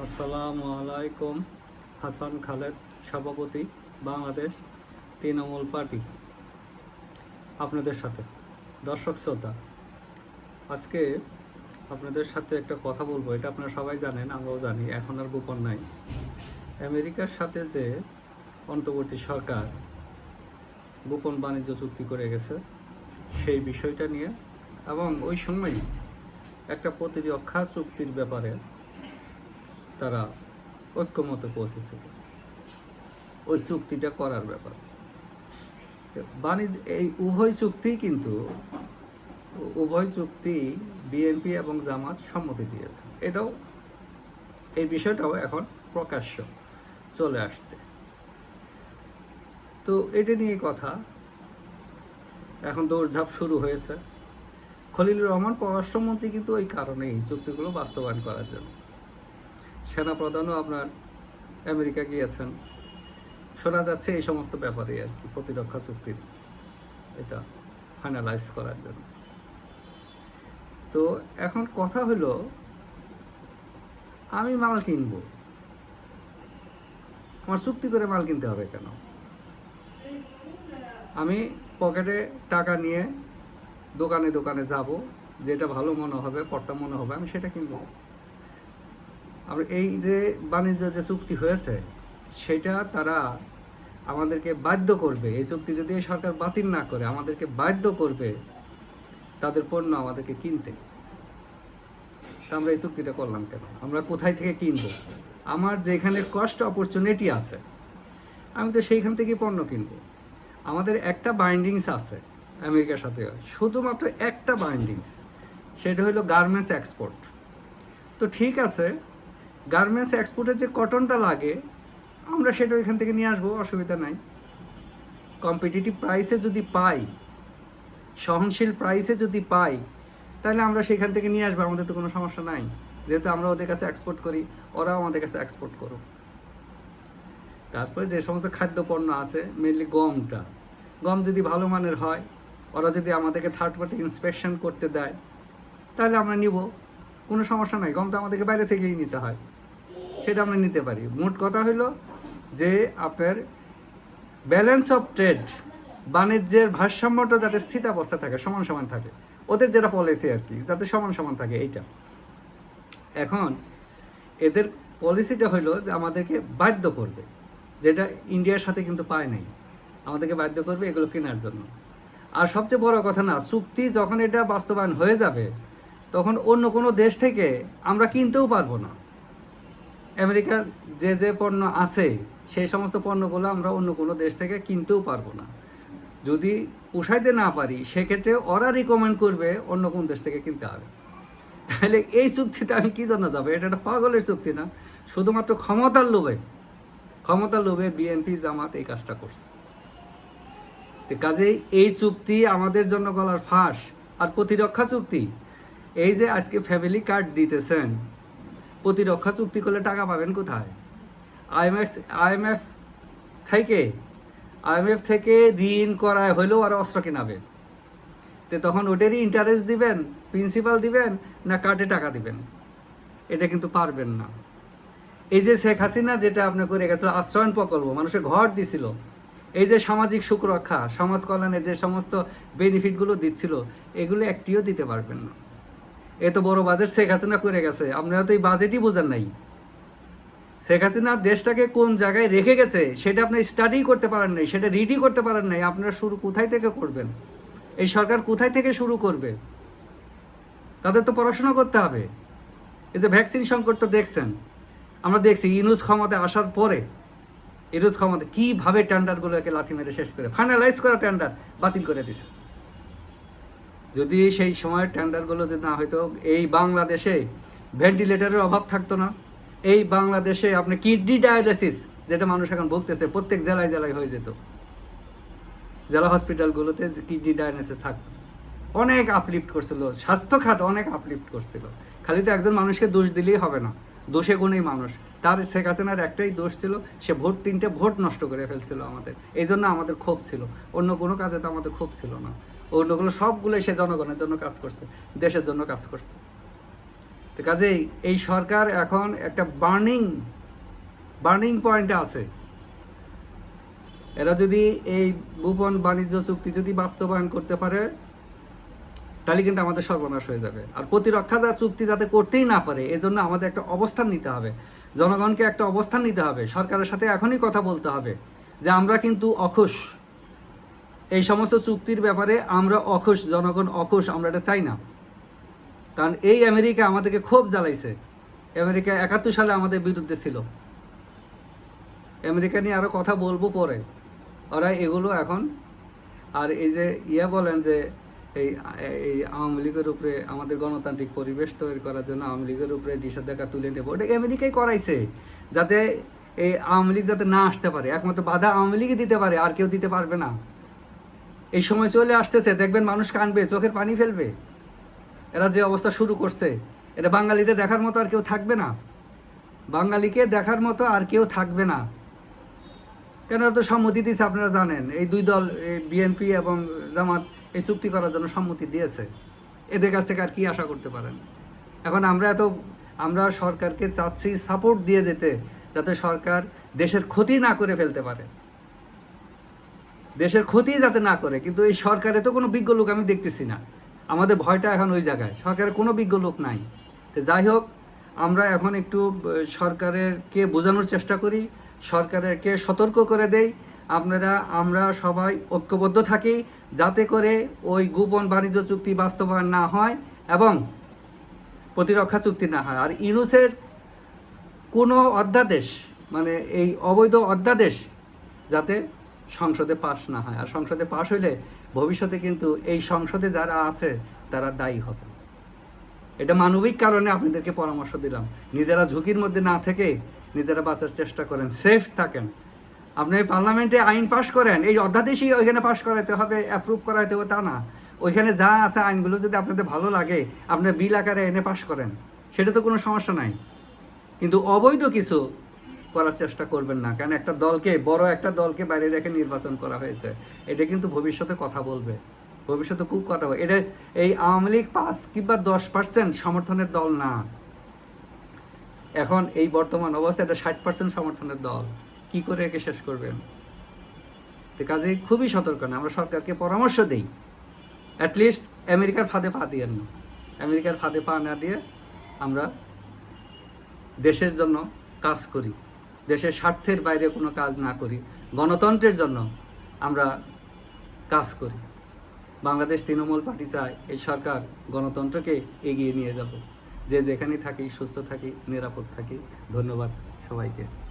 আসসালামু আলাইকুম। হাসান খালেদ, সভাপতি, বাংলাদেশ তৃণমূল পার্টি, আপনাদের সাথে। দর্শক শ্রোতা, আজকে আপনাদের সাথে একটা কথা বলবো। এটা আপনারা সবাই জানেন, আমরাও জানি, এখন আর গোপন নাই। আমেরিকার সাথে যে অন্তর্বর্তী সরকার গোপন বাণিজ্য চুক্তি করে গেছে, সেই বিষয়টা নিয়ে, এবং ওই সময় একটা প্রতিরক্ষা চুক্তির ব্যাপারে তারা ঐক্যমতে পৌঁছেছিল, ওই চুক্তিটা করার ব্যাপার। বাণিজ্য এই উভয় চুক্তি বিএনপি এবং জামাত সম্মতি দিয়েছে। এই বিষয়টাও এখন প্রকাশ্য চলে আসছে। তো এটা নিয়ে কথা, এখন দৌড়ঝাঁপ শুরু হয়েছে। খলিলুর রহমান পররাষ্ট্রমন্ত্রী কিন্তু ওই কারণেই চুক্তিগুলো বাস্তবায়ন করার জন্য। সেনাপ্রধানও আপনার আমেরিকা গিয়েছেন, শোনা যাচ্ছে এই সমস্ত ব্যাপারে আর কি, প্রতিরক্ষা চুক্তির এটা ফাইনালাইজ করার জন্য। তো এখন কথা হলো, আমি মাল কিনবো, আমার চুক্তি করে মাল কিনতে হবে কেন? আমি পকেটে টাকা নিয়ে দোকানে দোকানে যাব, যেটা ভালো মনে হবে, পট্টা মনে হবে, আমি সেটা কিনবো। আর এই যে বাণিজ্য যে চুক্তি হয়েছে, সেটা তারা আমাদেরকে বাধ্য করবে। এই চুক্তি যদি এই সরকার বাতিল না করে, আমাদেরকে বাধ্য করবে তাদের পণ্য আমাদেরকে কিনতে। আমরা এই চুক্তিটা করলাম কেন? আমরা কোথায় থেকে কিনবো? আমার যেখানে কস্ট অপরচুনিটি আছে, আমি তো সেইখান থেকেই পণ্য কিনবো। আমাদের একটা বাইন্ডিংস আছে আমেরিকার সাথে, শুধুমাত্র একটা বাইন্ডিংস, সেটা হলো গার্মেন্টস এক্সপোর্ট। তো ঠিক আছে, গার্মেন্টস এক্সপোর্টের যে কটনটা লাগে, আমরা সেটা ওইখান থেকে নিয়ে আসবো, অসুবিধা নাই। কম্পিটিটিভ প্রাইসে যদি পাই, সহনশীল প্রাইসে যদি পাই, তাহলে আমরা সেখান থেকে নিয়ে আসবো, আমাদের তো কোনো সমস্যা নাই। যেহেতু আমরা ওদের কাছে এক্সপোর্ট করি, ওরাও আমাদের কাছে এক্সপোর্ট করুক। তারপরে যে সমস্ত খাদ্যপণ্য আছে, মেনলি গম যদি ভালো মানের হয়, ওরা যদি আমাদেরকে থার্ড পার্টি ইন্সপেকশন করতে দেয়, তাহলে আমরা নিব, কোনো সমস্যা নাই। গম তো আমাদেরকে বাইরে থেকেই নিতে হয়, সেটা আমরা নিতে পারি। মোট কথা হলো যে আপনার ব্যালেন্স অফ ট্রেড, বাণিজ্যের ভারসাম্যটা যাতে স্থিতাবস্থা থাকে, সমান সমান থাকে, ওদের যেটা পলিসি আর কি, যাতে সমান সমান থাকে এইটা। এখন এদের পলিসিটা হইলো যে আমাদেরকে বাধ্য করবে, যেটা ইন্ডিয়ার সাথে কিন্তু পায় নাই, আমাদেরকে বাধ্য করবে এগুলো কেনার জন্য। আর সবচেয়ে বড় কথা, না, চুক্তি যখন এটা বাস্তবায়ন হয়ে যাবে, তখন অন্য কোনো দেশ থেকে আমরা কিনতেও পারবো না। আমেরিকার যে যে পণ্য আছে, সেই সমস্ত পণ্যগুলো আমরা অন্য কোনো দেশ থেকে কিনতেও পারবো না। যদি পোষাইতে না পারি, সেক্ষেত্রে ওরা রিকমেন্ড করবে অন্য কোন দেশ থেকে কিনতে হবে। তাহলে এই চুক্তিতে আমি কী জন্য যাবো? এটা একটা পাগলের চুক্তি না? শুধুমাত্র ক্ষমতার লোভে বিএনপি জামাত এই কাজটা করছে। তো কাজেই এই চুক্তি আমাদের জন্য গলার ফাঁস। আর প্রতিরক্ষা চুক্তি, এই যে আজকে ফ্যামিলি কার্ড দিতেছেন, প্রতিরক্ষা চুক্তি করলে টাকা পাবেন কোথায়? আইএমএফ থেকে ঋণ করায় হলেও আর অস্ত্র কেনাবে। তো তখন ওটারই ইন্টারেস্ট দিবেন, প্রিন্সিপাল দিবেন, না কার্ডে টাকা দিবেন? এটা কিন্তু পারবেন না। এই যে শেখ হাসিনা যেটা আপনার করে গেছিল, আশ্রয়ণ প্রকল্প, মানুষের ঘর দিছিল, এই যে সামাজিক সুরক্ষা, সমাজ কল্যাণের যে সমস্ত বেনিফিটগুলো দিচ্ছিল, এগুলো একটিও দিতে পারবেন না। এত বড় বাজেট শেখ হাসিনা করে গেছে, আপনারা তো এই বাজেটই বোঝেন নাই। শেখ হাসিনা দেশটাকে কোন জায়গায় রেখে গেছে সেটা আপনি স্টাডি করতে পারেন নাই, সেটা রিডই করতে পারেন নাই। আপনারা শুরু কোথায় থেকে করবেন? এই সরকার কোথায় থেকে শুরু করবে? তাদের তো পড়াশোনা করতে হবে। এই যে ভ্যাকসিন সংকট তো দেখছেন, আমরা দেখছি ইউনূস ক্ষমতায় আসার পরে ইউনূস ক্ষমতা কীভাবে টেন্ডারগুলোকে লাথি মেরে শেষ করে, ফাইনালাইজ করা টেন্ডার বাতিল করে দিছে। যদি সেই সময়ের টেন্ডারগুলো যদি না হয়তো, এই বাংলাদেশে ভেন্টিলেটরের অভাব থাকতো না। এই বাংলাদেশে আপনি কিডনি ডায়ালিসিস, যেটা মানুষ এখন ভুগতেছে, প্রত্যেক জেলায় জেলায় হয়ে যেত। জেলা হসপিটালগুলোতে কিডনি ডায়ালিসিস থাকতো। অনেক আপলিফ্ট করছিল স্বাস্থ্য খাত, অনেক আপলিফ্ট করছিল। খালি তো একজন মানুষকে দোষ দিলেই হবে না, দোষে গুণেই মানুষ। তার শেখ হাসিনার একটাই দোষ ছিল, সে তিনটে ভোট নষ্ট করে ফেলছিল আমাদের। এই জন্য আমাদের ক্ষোভ ছিল, অন্য কোনো কাজে তো আমাদের ক্ষোভ ছিল না। অন্যগুলো সবগুলোই সে জনগণের জন্য কাজ করছে, দেশের জন্য কাজ করছে। তো কাজেই এই সরকার এখন একটা বার্নিং পয়েন্টে আছে। এরা যদি এই গোপন বাণিজ্য চুক্তি যদি বাস্তবায়ন করতে পারে, তাহলে কিন্তু আমাদের সর্বনাশ হয়ে যাবে। আর প্রতিরক্ষা যা চুক্তি যাতে করতেই না পারে, এজন্য আমাদের একটা অবস্থান নিতে হবে, জনগণকে একটা অবস্থান নিতে হবে, সরকারের সাথে এখনই কথা বলতে হবে যে আমরা কিন্তু অখুশ, এই সমস্ত চুক্তির ব্যাপারে আমরা অখুশ, জনগণ অখুশ, আমরা এটা চাই না। কারণ এই আমেরিকা আমাদেরকে খুব জ্বালাইছে। আমেরিকা 71 সালে আমাদের বিরুদ্ধে ছিল। আমেরিকা নিয়ে আরও কথা বলবো পরে। ওরা এগুলো এখন, আর এই যে বলেন যে এই আওয়ামী লীগের উপরে আমাদের গণতান্ত্রিক পরিবেশ তৈরি করার জন্য আওয়ামী লীগের উপরে নিষেধাজ্ঞা তুলে নেব, ওটা আমেরিকাই করাইছে, যাতে এই আওয়ামী লীগ যাতে না আসতে পারে। একমাত্র বাধা আওয়ামী লীগই দিতে পারে, আর কেউ দিতে পারবে না। এই সময় চলে আসতেছে, দেখবেন মানুষ কাঁদবে, চোখের পানি ফেলবে। এরা যে অবস্থা শুরু করছে, এটা বাঙালিতে দেখার মতো আর কেউ থাকবে না। বাঙালিকে দেখার মতো আর কেউ থাকবে না। কেন তো সম্মতি দিয়েছে, আপনারা জানেন, এই দুই দল বিএনপি এবং জামাত এই চুক্তি করার জন্য সম্মতি দিয়েছে। এদের কাছ থেকে আর কি আশা করতে পারেন? এখন আমরা সরকারকে চাচ্ছি সাপোর্ট দিয়ে যেতে, যাতে সরকার দেশের ক্ষতি না করে ফেলতে পারে, দেশের ক্ষতি যাতে না করে। কিন্তু এই সরকারে তো কোনো বিজ্ঞ লোক আমি দেখতেছি না। আমাদের ভয়টা এখন ওই জায়গায়, সরকারের কোনো বিজ্ঞ লোক নাই। সে যাই হোক, আমরা এখন একটু সরকারেরকে বোঝানোর চেষ্টা করি, সরকারকে সতর্ক করে দেই, আমরা সবাই ঐক্যবদ্ধ থাকি, যাতে করে ওই গোপন বাণিজ্য চুক্তি বাস্তবায়ন না হয় এবং প্রতিরক্ষা চুক্তি না হয়। আর ইউনুসের কোনো অধ্যাদেশ, মানে এই অবৈধ অধ্যাদেশ যাতে সংসদে পাশ না হয়। আর সংসদে পাশ হইলে ভবিষ্যতে কিন্তু এই সংসদে যারা আছে তারা দায়ী হবে। এটা মানবিক কারণে আপনাদেরকে পরামর্শ দিলাম। নিজেরা ঝুঁকির মধ্যে না থেকে নিজেরা বাঁচার চেষ্টা করেন, সেফ থাকেন। আপনি পার্লামেন্টে আইন পাশ করেন, এই অধ্যাদেশই ওইখানে পাশ করাতে হবে, অ্যাপ্রুভ করাতে হবে তা না। ওইখানে যা আছে আইনগুলো যদি আপনাদের ভালো লাগে, আপনার বিল আকারে এনে পাশ করেন, সেটা তো কোনো সমস্যা নাই। কিন্তু অবৈধ কিছু করার চেষ্টা করবেন না, কারণ বড় একটা দলকে বাইরে রেখে নির্বাচন করা হয়েছে। এটা কিন্তু ভবিষ্যতে কথা বলবে, ভবিষ্যতে খুব কথা বলবে। এটা এই আওয়ামী লীগ 5 কিংবা 10% সমর্থনের দল না। এখন এই বর্তমান অবস্থায় এটা 60% সমর্থনের দল। কি করে একে শেষ করবেন? তো কাজে খুবই সতর্ক না। আমরা সরকারকে পরামর্শ দিই, অ্যাটলিস্ট আমেরিকার ফাঁদে পা দিয়েন না। আমেরিকার ফাঁদে পা না দিয়ে আমরা দেশের জন্য কাজ করি, দেশের স্বার্থের বাইরে কোনো কাজ না করি, গণতন্ত্রের জন্য আমরা কাজ করি। বাংলাদেশ তৃণমূল পার্টি চায় এই সরকার গণতন্ত্রকে এগিয়ে নিয়ে যাব। যে যেখানে থাকি সুস্থ থাকি, নিরাপদ থাকি। ধন্যবাদ সবাইকে।